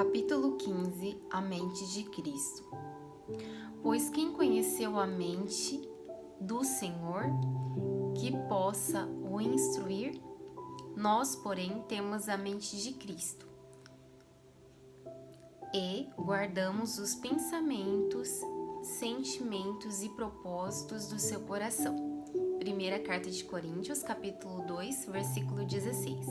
Capítulo 15. A mente de Cristo. Pois quem conheceu a mente do Senhor, que possa o instruir? Nós, porém, temos a mente de Cristo e guardamos os pensamentos, sentimentos e propósitos do seu coração. Primeira Carta de Coríntios, capítulo 2, versículo 16.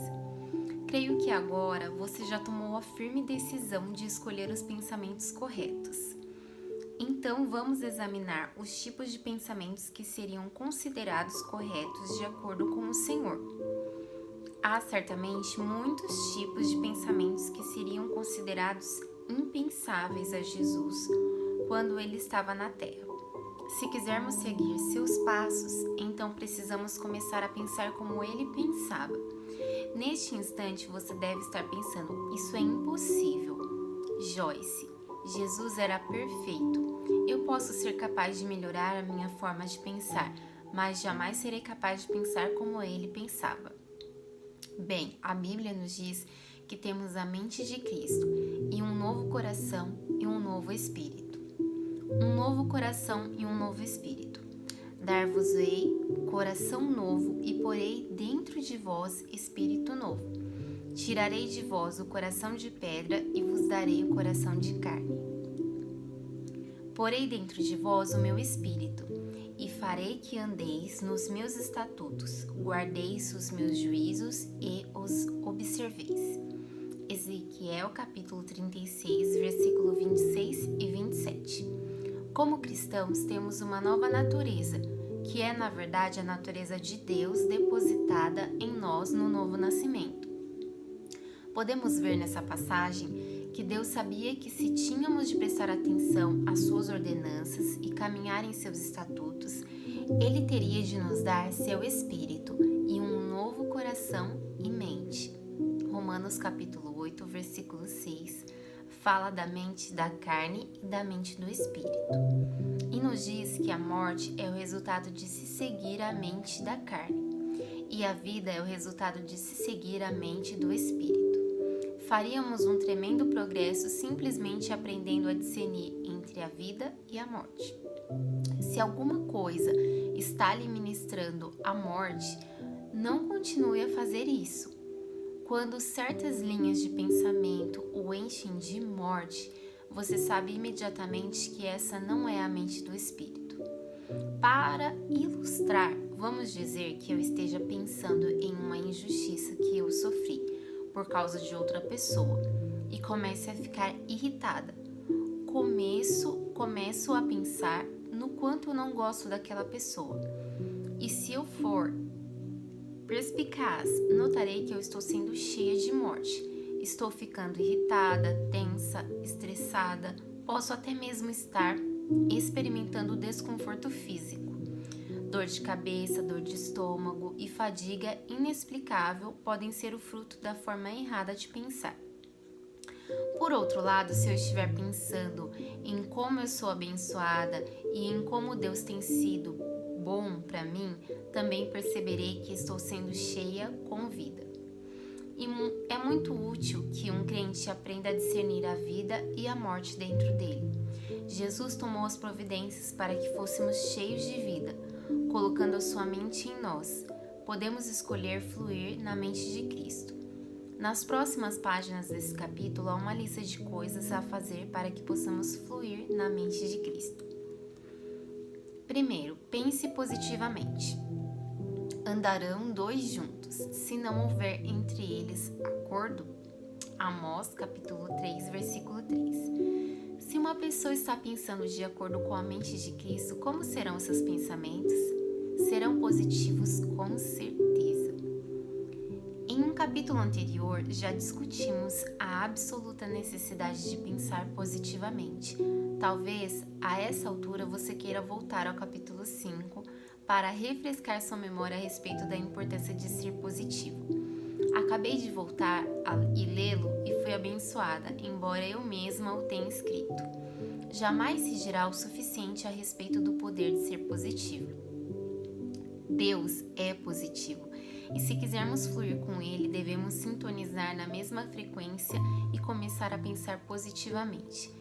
Creio que agora você já tomou a firme decisão de escolher os pensamentos corretos. Então, vamos examinar os tipos de pensamentos que seriam considerados corretos de acordo com o Senhor. Há certamente muitos tipos de pensamentos que seriam considerados impensáveis a Jesus quando ele estava na terra. Se quisermos seguir seus passos, então precisamos começar a pensar como ele pensava. Neste instante, você deve estar pensando: isso é impossível. Joyce, Jesus era perfeito. Eu posso ser capaz de melhorar a minha forma de pensar, mas jamais serei capaz de pensar como ele pensava. Bem, a Bíblia nos diz que temos a mente de Cristo e um novo coração e um novo espírito. Um novo coração e um novo espírito. Dar-vos-ei coração novo e porei dentro de vós espírito novo. Tirarei de vós o coração de pedra e vos darei o coração de carne. Porei dentro de vós o meu espírito e farei que andeis nos meus estatutos, guardeis os meus juízos e os observeis. Ezequiel capítulo 36, versículo 26 e 27. Como cristãos, temos uma nova natureza, que é, na verdade, a natureza de Deus depositada em nós no novo nascimento. Podemos ver nessa passagem que Deus sabia que se tínhamos de prestar atenção às suas ordenanças e caminhar em seus estatutos, Ele teria de nos dar seu espírito e um novo coração e mente. Romanos capítulo 8, versículo 6, fala da mente da carne e da mente do espírito. E nos diz que a morte é o resultado de se seguir a mente da carne, e a vida é o resultado de se seguir a mente do espírito. Faríamos um tremendo progresso simplesmente aprendendo a discernir entre a vida e a morte. Se alguma coisa está lhe ministrando a morte, não continue a fazer isso. Quando certas linhas de pensamento o enchem de morte, você sabe imediatamente que essa não é a mente do espírito. Para ilustrar, vamos dizer que eu esteja pensando em uma injustiça que eu sofri por causa de outra pessoa e comece a ficar irritada. Começo a pensar no quanto eu não gosto daquela pessoa. E se eu for perspicaz, notarei que eu estou sendo cheia de morte. Estou ficando irritada, tensa, estressada, posso até mesmo estar experimentando desconforto físico. Dor de cabeça, dor de estômago e fadiga inexplicável podem ser o fruto da forma errada de pensar. Por outro lado, se eu estiver pensando em como eu sou abençoada e em como Deus tem sido bom para mim, também perceberei que estou sendo cheia com vida. E é muito útil que um crente aprenda a discernir a vida e a morte dentro dele. Jesus tomou as providências para que fôssemos cheios de vida, colocando a sua mente em nós. Podemos escolher fluir na mente de Cristo. Nas próximas páginas desse capítulo há uma lista de coisas a fazer para que possamos fluir na mente de Cristo. Primeiro, pense positivamente. Andarão dois juntos, se não houver entre eles acordo? Amós, capítulo 3, versículo 3. Se uma pessoa está pensando de acordo com a mente de Cristo, como serão seus pensamentos? Serão positivos, com certeza. Em um capítulo anterior, já discutimos a absoluta necessidade de pensar positivamente. Talvez, a essa altura, você queira voltar ao capítulo 5 para refrescar sua memória a respeito da importância de ser positivo. Acabei de voltar e lê-lo e fui abençoada, embora eu mesma o tenha escrito. Jamais se dirá o suficiente a respeito do poder de ser positivo. Deus é positivo E se quisermos fluir com ele, devemos sintonizar na mesma frequência e começar a pensar positivamente.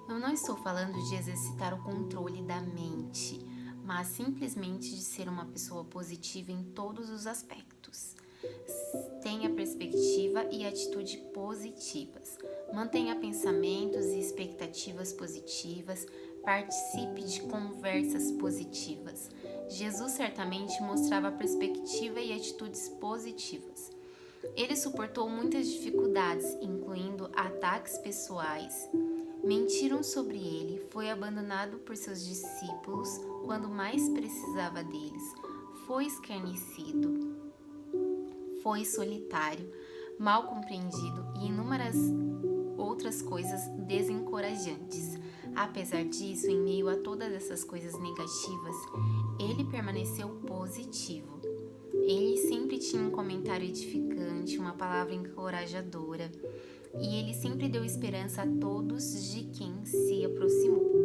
Eu não estou falando de exercitar o controle da mente, mas simplesmente de ser uma pessoa positiva em todos os aspectos. Tenha perspectiva e atitude positivas. Mantenha pensamentos e expectativas positivas. Participe de conversas positivas. Jesus certamente mostrava perspectiva e atitudes positivas. Ele suportou muitas dificuldades, incluindo ataques pessoais. Mentiram sobre ele, foi abandonado por seus discípulos quando mais precisava deles, foi escarnecido, foi solitário, mal compreendido e inúmeras outras coisas desencorajantes. Apesar disso, em meio a todas essas coisas negativas, ele permaneceu positivo. Ele sempre tinha um comentário edificante, uma palavra encorajadora, e ele sempre deu esperança a todos de quem se aproximou.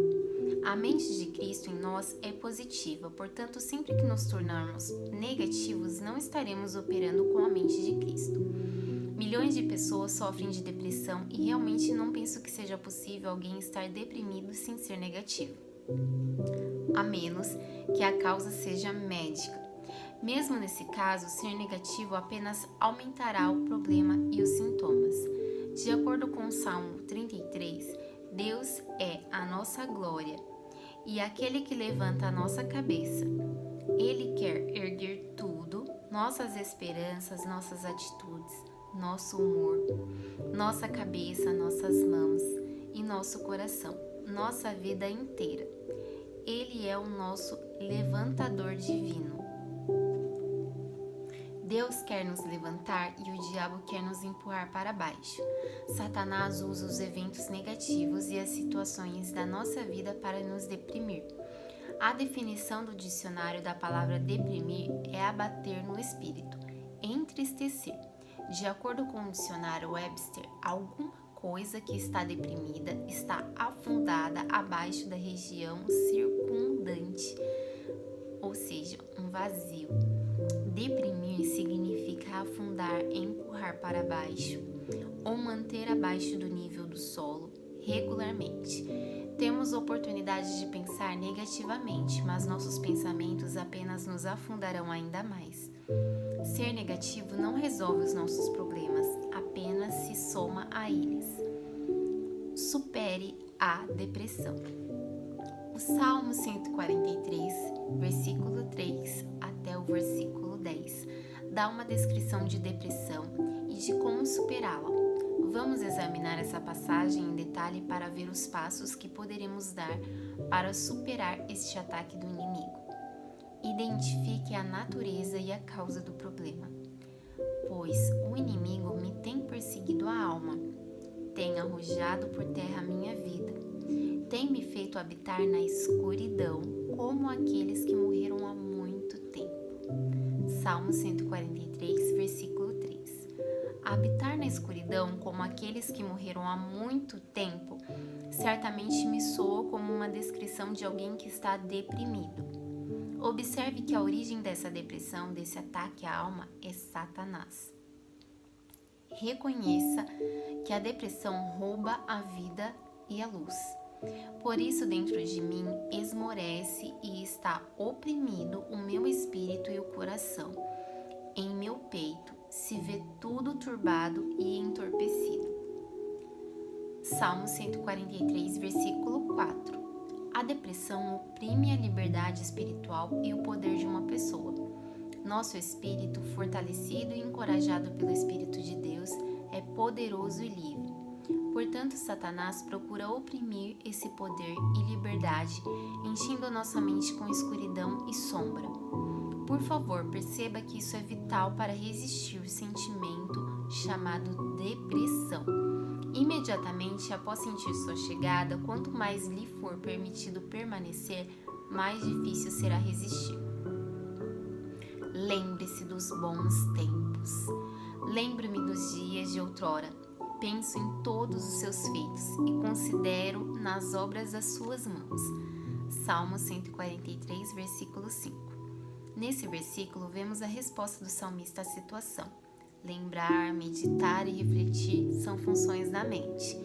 A mente de Cristo em nós é positiva, portanto, sempre que nos tornarmos negativos, não estaremos operando com a mente de Cristo. Milhões de pessoas sofrem de depressão e realmente não penso que seja possível alguém estar deprimido sem ser negativo, a menos que a causa seja médica. Mesmo nesse caso, ser negativo apenas aumentará o problema e os sintomas. De acordo com o Salmo 33, Deus é a nossa glória e aquele que levanta a nossa cabeça. Ele quer erguer tudo, nossas esperanças, nossas atitudes, nosso humor, nossa cabeça, nossas mãos e nosso coração, nossa vida inteira. Ele é o nosso levantador divino. Deus quer nos levantar e o diabo quer nos empurrar para baixo. Satanás usa os eventos negativos e as situações da nossa vida para nos deprimir. A definição do dicionário da palavra deprimir é abater no espírito, entristecer. De acordo com o dicionário Webster, alguma coisa que está deprimida está afundada abaixo da região circundante, ou seja, um vazio. Deprimir significa afundar, empurrar para baixo ou manter abaixo do nível do solo regularmente. Temos oportunidade de pensar negativamente, mas nossos pensamentos apenas nos afundarão ainda mais. Ser negativo não resolve os nossos problemas, apenas se soma a eles. Supere a depressão. O Salmo 143, versículo 3 até o versículo 10, dá uma descrição de depressão e de como superá-la. Vamos examinar essa passagem em detalhe para ver os passos que poderemos dar para superar este ataque do inimigo. Identifique a natureza e a causa do problema. Pois o inimigo me tem perseguido a alma, tem arrojado por terra a minha vida, tem me feito habitar na escuridão, como aqueles que morreram há muito tempo. Salmo 143, versículo 3. Habitar na escuridão, como aqueles que morreram há muito tempo, certamente me soa como uma descrição de alguém que está deprimido. Observe que a origem dessa depressão, desse ataque à alma, é Satanás. Reconheça que a depressão rouba a vida e a luz. Por isso, dentro de mim esmorece e está oprimido o meu espírito e o coração. Em meu peito se vê tudo turbado e entorpecido. Salmo 143, versículo 4. A depressão oprime a liberdade espiritual e o poder de uma pessoa. Nosso espírito, fortalecido e encorajado pelo Espírito de Deus, é poderoso e livre. Portanto, Satanás procura oprimir esse poder e liberdade, enchendo a nossa mente com escuridão e sombra. Por favor, perceba que isso é vital para resistir o sentimento chamado depressão. Imediatamente após sentir sua chegada, quanto mais lhe for permitido permanecer, mais difícil será resistir. Lembre-se dos bons tempos. Lembro-me dos dias de outrora. Penso em todos os seus feitos e considero nas obras das suas mãos. Salmo 143, versículo 5. Nesse versículo, vemos a resposta do salmista à situação. Lembrar, meditar e refletir são funções da mente.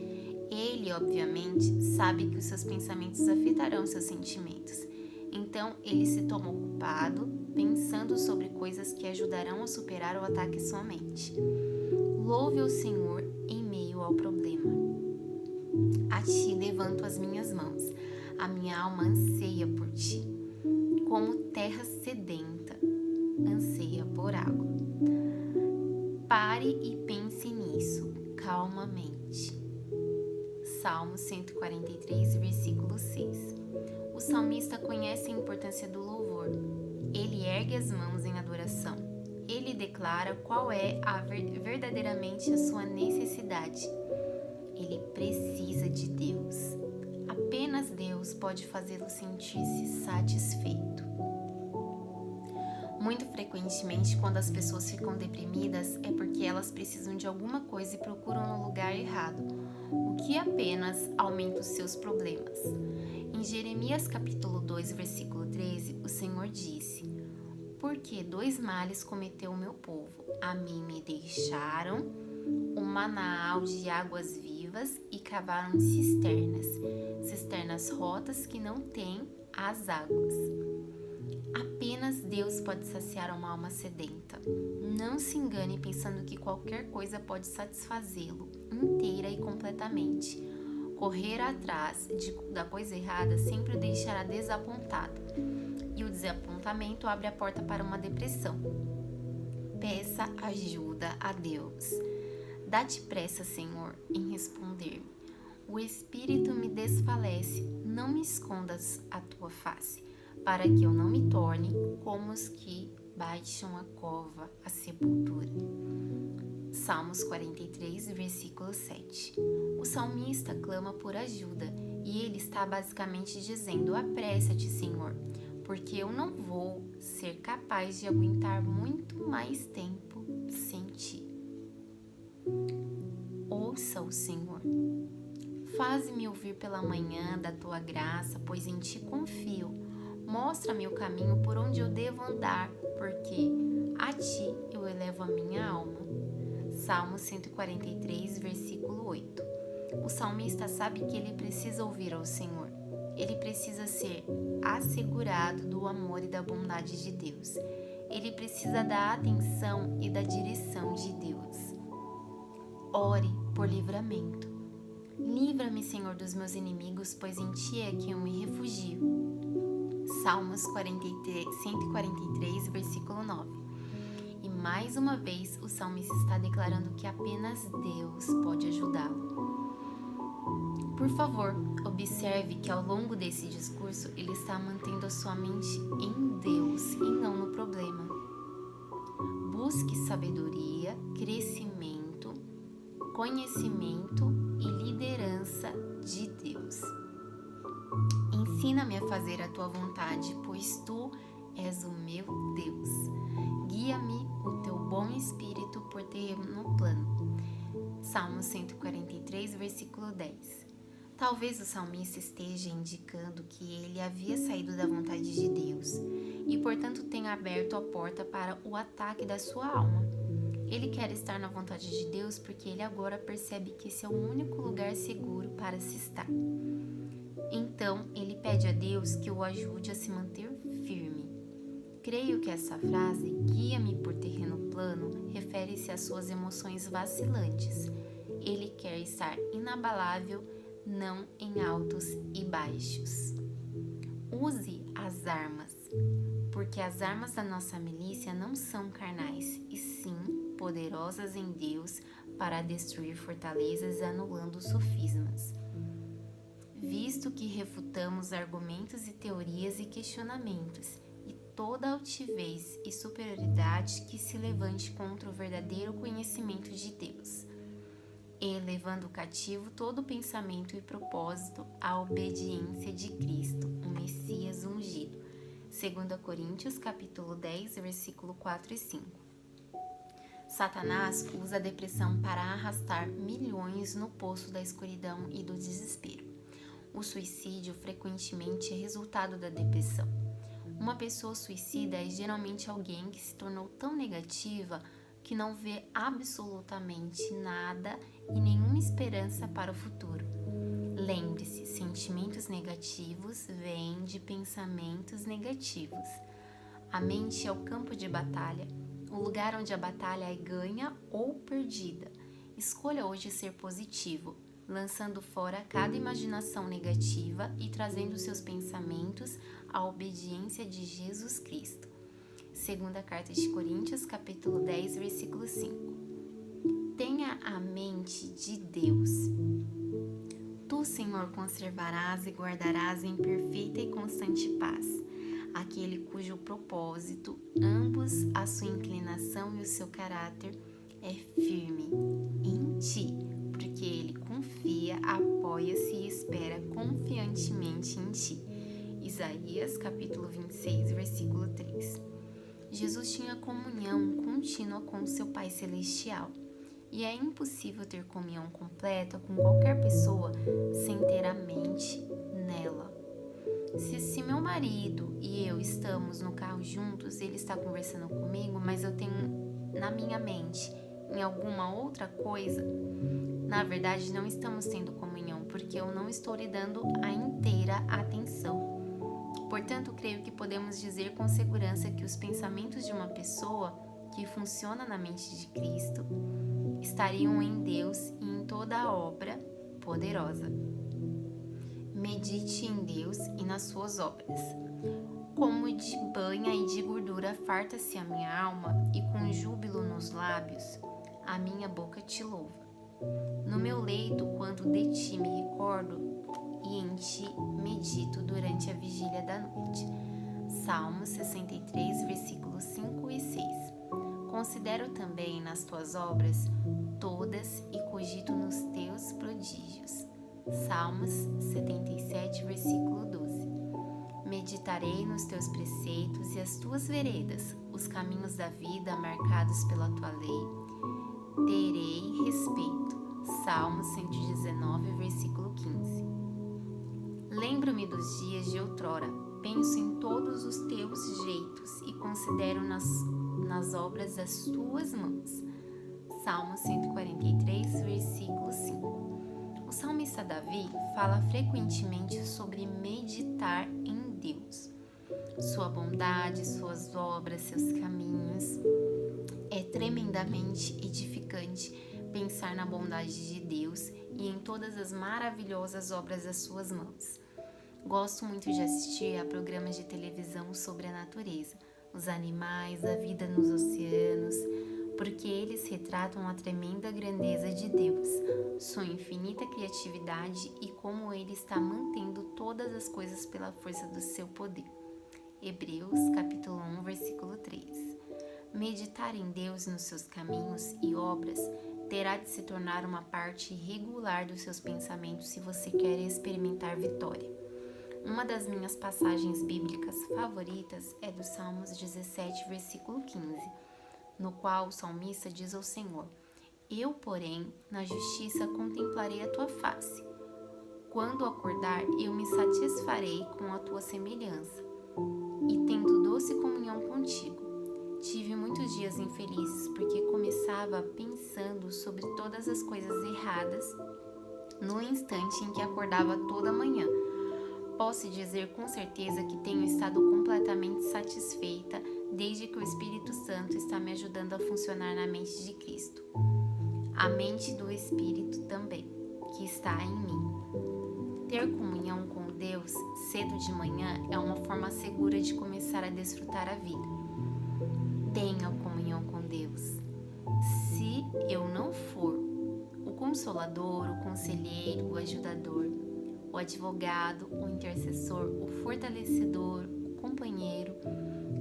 Ele, obviamente, sabe que os seus pensamentos afetarão seus sentimentos. Então, ele se toma ocupado, pensando sobre coisas que ajudarão a superar o ataque à sua mente. Louve o Senhor em meio ao problema. A ti levanto as minhas mãos. A minha alma anseia por ti, como terra sedenta anseia por água. Pare e pense nisso, calmamente. Salmo 143, versículo 6. O salmista conhece a importância do louvor. Ele ergue as mãos em adoração. Ele declara qual é verdadeiramente a sua necessidade. Ele precisa de Deus. Apenas Deus pode fazê-lo sentir-se satisfeito. Muito frequentemente, quando as pessoas ficam deprimidas, é porque elas precisam de alguma coisa e procuram no lugar errado, o que apenas aumenta os seus problemas. Em Jeremias capítulo 2, versículo 13, o Senhor disse: Porque 2 males cometeu o meu povo. A mim me deixaram um manaal de águas vivas e cavaram cisternas rotas que não têm as águas. Apenas Deus pode saciar uma alma sedenta. Não se engane pensando que qualquer coisa pode satisfazê-lo inteira e completamente. Correr atrás da coisa errada sempre o deixará desapontado. E o desapontamento abre a porta para uma depressão. Peça ajuda a Deus. Dá-te pressa, Senhor, em responder-me. O espírito me desfalece, não me escondas a tua face, para que eu não me torne como os que baixam a cova, a sepultura. Salmos 43, versículo 7. O salmista clama por ajuda e ele está basicamente dizendo: apressa-te, Senhor, porque eu não vou ser capaz de aguentar muito mais tempo sem ti. Ouça o Senhor. Faze-me ouvir pela manhã da tua graça, pois em ti confio. Mostra-me o caminho por onde eu devo andar, porque a ti eu elevo a minha alma. Salmo 143, versículo 8. O salmista sabe que ele precisa ouvir ao Senhor. Ele precisa ser assegurado do amor e da bondade de Deus. Ele precisa da atenção e da direção de Deus. Ore por livramento. Livra-me, Senhor, dos meus inimigos, pois em ti é que eu me refugio. Salmos 143, versículo 9. E mais uma vez o salmista está declarando que apenas Deus pode ajudá-lo. Por favor, observe que ao longo desse discurso ele está mantendo a sua mente em Deus e não no problema. Busque sabedoria, crescimento, conhecimento e liderança de Deus. Ensina-me a fazer a tua vontade, pois tu és o meu Deus. Guia-me o teu bom espírito por terreno plano. Salmo 143, versículo 10. Talvez o salmista esteja indicando que ele havia saído da vontade de Deus e, portanto, tenha aberto a porta para o ataque da sua alma. Ele quer estar na vontade de Deus porque ele agora percebe que esse é o único lugar seguro para se estar. Então, ele pede a Deus que o ajude a se manter firme. Creio que essa frase, guia-me por terreno plano, refere-se às suas emoções vacilantes. Ele quer estar inabalável, não em altos e baixos. Use as armas, porque as armas da nossa milícia não são carnais, e sim poderosas em Deus para destruir fortalezas anulando sofismas. Visto que refutamos argumentos e teorias e questionamentos, e toda altivez e superioridade que se levante contra o verdadeiro conhecimento de Deus, elevando cativo todo pensamento e propósito à obediência de Cristo, o Messias ungido. 2 Coríntios capítulo 10, versículo 4 e 5. Satanás usa a depressão para arrastar milhões no poço da escuridão e do desespero. O suicídio frequentemente é resultado da depressão. Uma pessoa suicida é geralmente alguém que se tornou tão negativa que não vê absolutamente nada e nenhuma esperança para o futuro. Lembre-se, sentimentos negativos vêm de pensamentos negativos. A mente é o campo de batalha, o lugar onde a batalha é ganha ou perdida. Escolha hoje ser positivo, lançando fora cada imaginação negativa e trazendo seus pensamentos à obediência de Jesus Cristo. Segunda carta de Coríntios, capítulo 10, versículo 5. Tenha a mente de Deus. Tu, Senhor, conservarás e guardarás em perfeita e constante paz aquele cujo propósito, ambos a sua inclinação e o seu caráter, é firme em ti, porque ele confia, apoia-se e espera confiantemente em ti. Isaías, capítulo 26, versículo 3. Jesus tinha comunhão contínua com seu Pai Celestial, e é impossível ter comunhão completa com qualquer pessoa sem ter a mente nela. Se meu marido e eu estamos no carro juntos, ele está conversando comigo, mas eu tenho na minha mente em alguma outra coisa, na verdade não estamos tendo comunhão, porque eu não estou lhe dando a inteira atenção. Portanto, creio que podemos dizer com segurança que os pensamentos de uma pessoa que funciona na mente de Cristo estariam em Deus e em toda a obra poderosa. Medite em Deus e nas suas obras. Como de banha e de gordura farta-se a minha alma, e com júbilo nos lábios, a minha boca te louva. No meu leito, quando de ti me recordo, e em ti medito durante a vigília da noite. Salmos 63, versículos 5 e 6. Considero também nas tuas obras todas e cogito nos teus prodígios. Salmos 77, versículo 12. Meditarei nos teus preceitos e as tuas veredas, os caminhos da vida marcados pela tua lei. Terei respeito. Salmos 119, versículo 15. Lembro-me dos dias de outrora, penso em todos os teus jeitos e considero nas obras das tuas mãos. Salmo 143, versículo 5. O salmista Davi fala frequentemente sobre meditar em Deus, sua bondade, suas obras, seus caminhos. É tremendamente edificante pensar na bondade de Deus e em todas as maravilhosas obras das suas mãos. Gosto muito de assistir a programas de televisão sobre a natureza, os animais, a vida nos oceanos, porque eles retratam a tremenda grandeza de Deus, sua infinita criatividade e como Ele está mantendo todas as coisas pela força do seu poder. Hebreus, capítulo 1, versículo 3. Meditar em Deus e nos seus caminhos e obras terá de se tornar uma parte regular dos seus pensamentos se você quer experimentar vitória. Uma das minhas passagens bíblicas favoritas é do Salmos 17, versículo 15, no qual o salmista diz ao Senhor: Eu, porém, na justiça contemplarei a tua face. Quando acordar, eu me satisfarei com a tua semelhança, e tendo doce comunhão contigo. Tive muitos dias infelizes, porque começava pensando sobre todas as coisas erradas no instante em que acordava toda manhã. Posso dizer com certeza que tenho estado completamente satisfeita desde que o Espírito Santo está me ajudando a funcionar na mente de Cristo. A mente do Espírito também, que está em mim. Ter comunhão com Deus cedo de manhã é uma forma segura de começar a desfrutar a vida. Tenha comunhão com Deus. Se eu não for o consolador, o conselheiro, o ajudador, o advogado, o intercessor, o fortalecedor, o companheiro,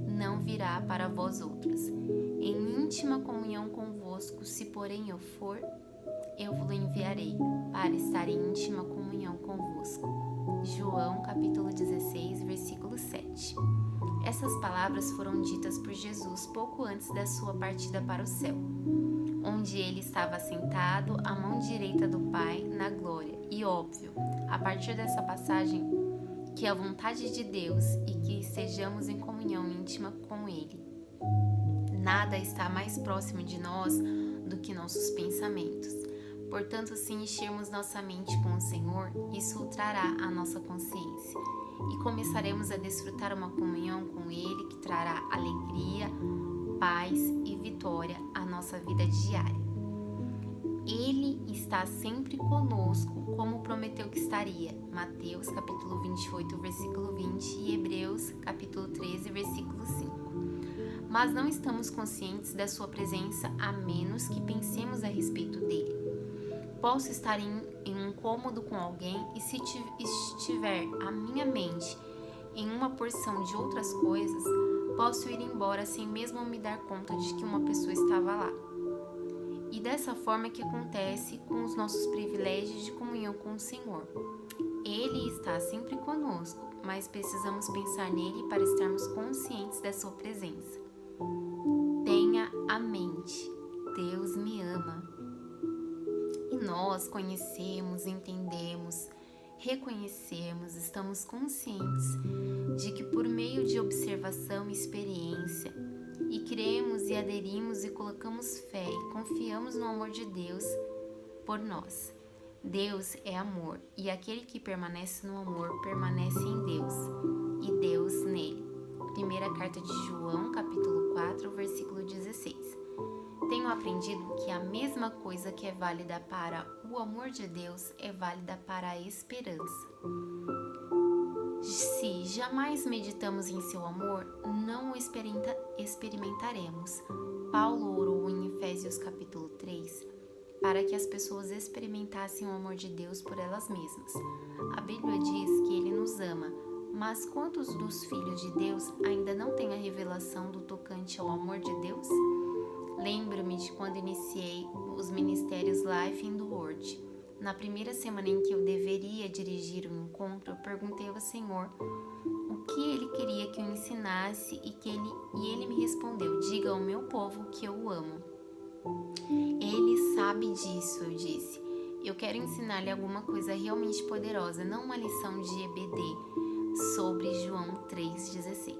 não virá para vós outros. Em íntima comunhão convosco, se porém eu for, eu vos enviarei, para estar em íntima comunhão convosco. João, capítulo 16, versículo 7. Essas palavras foram ditas por Jesus pouco antes da sua partida para o céu, onde ele estava sentado à mão direita do Pai na glória. E óbvio, a partir dessa passagem, que a vontade de Deus e que estejamos em comunhão íntima com Ele. Nada está mais próximo de nós do que nossos pensamentos. Portanto, se enchermos nossa mente com o Senhor, isso trará a nossa consciência e começaremos a desfrutar uma comunhão com Ele que trará alegria, paz e vitória à nossa vida diária. Ele está sempre conosco, como prometeu que estaria. Mateus capítulo 28, versículo 20 e Hebreus capítulo 13, versículo 5. Mas não estamos conscientes da sua presença a menos que pensemos a respeito dele. Posso estar em um cômodo com alguém e se estiver a minha mente em uma porção de outras coisas, posso ir embora sem mesmo me dar conta de que uma pessoa estava lá. E dessa forma que acontece com os nossos privilégios de comunhão com o Senhor. Ele está sempre conosco, mas precisamos pensar nele para estarmos conscientes da sua presença. Tenha a mente, Deus me ama. E nós conhecemos, entendemos, reconhecemos, estamos conscientes de que por meio de observação e experiência, e cremos e aderimos e colocamos fé e confiamos no amor de Deus por nós. Deus é amor e aquele que permanece no amor permanece em Deus e Deus nele. Primeira carta de João, capítulo 4, versículo 16. Tenho aprendido que a mesma coisa que é válida para o amor de Deus é válida para a esperança. Se jamais meditamos em seu amor, não o experimentaremos. Paulo orou em Efésios capítulo 3 para que as pessoas experimentassem o amor de Deus por elas mesmas. A Bíblia diz que ele nos ama, mas quantos dos filhos de Deus ainda não têm a revelação do tocante ao amor de Deus? Lembro-me de quando iniciei os ministérios Life in the Word. Na primeira semana em que eu deveria dirigir um encontro, eu perguntei ao Senhor o que Ele queria que eu ensinasse e Ele me respondeu: diga ao meu povo que eu o amo. Ele sabe disso, eu disse. Eu quero ensinar-lhe alguma coisa realmente poderosa, não uma lição de EBD sobre João 3,16.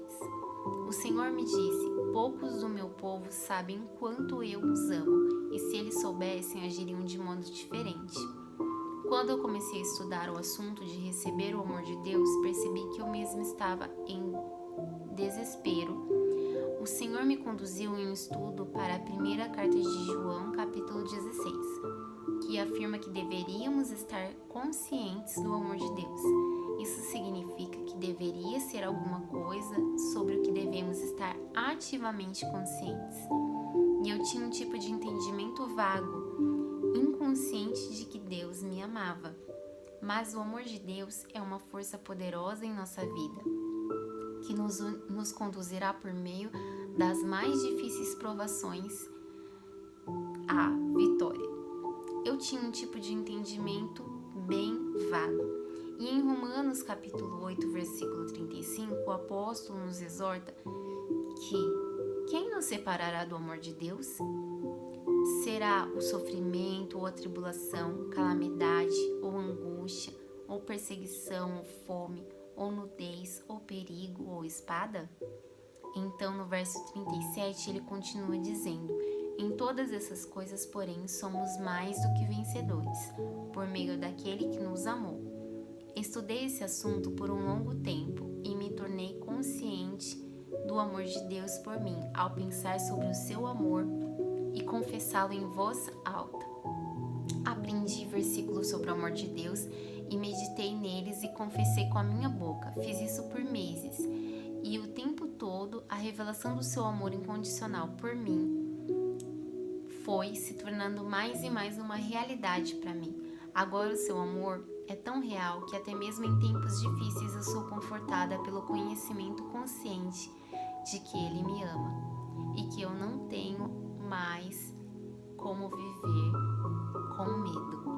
O Senhor me disse: poucos do meu povo sabem quanto eu os amo, e se eles soubessem, agiriam de modo diferente. Quando eu comecei a estudar o assunto de receber o amor de Deus, percebi que eu mesma estava em desespero. O Senhor me conduziu em um estudo para a primeira carta de João, capítulo 16, que afirma que deveríamos estar conscientes do amor de Deus. Isso significa que deveria ser alguma coisa sobre o que devemos estar ativamente conscientes. E eu tinha um tipo de entendimento vago, inconsciente de que Deus me amava. Mas o amor de Deus é uma força poderosa em nossa vida, que nos conduzirá por meio das mais difíceis provações à vitória. Eu tinha um tipo de entendimento bem vago. E em Romanos capítulo 8, versículo 35, o apóstolo nos exorta que quem nos separará do amor de Deus? Será o sofrimento ou a tribulação, calamidade ou angústia, ou perseguição ou fome, ou nudez, ou perigo, ou espada? Então, no verso 37, ele continua dizendo: em todas essas coisas, porém, somos mais do que vencedores, por meio daquele que nos amou. Estudei esse assunto por um longo tempo e me tornei consciente do amor de Deus por mim ao pensar sobre o seu amor e confessá-lo em voz alta. Aprendi versículos sobre o amor de Deus e meditei neles e confessei com a minha boca. Fiz isso por meses e o tempo todo a revelação do seu amor incondicional por mim foi se tornando mais e mais uma realidade para mim. Agora o seu amor é tão real que até mesmo em tempos difíceis eu sou confortada pelo conhecimento consciente de que Ele me ama e que eu não tenho mais como viver com medo.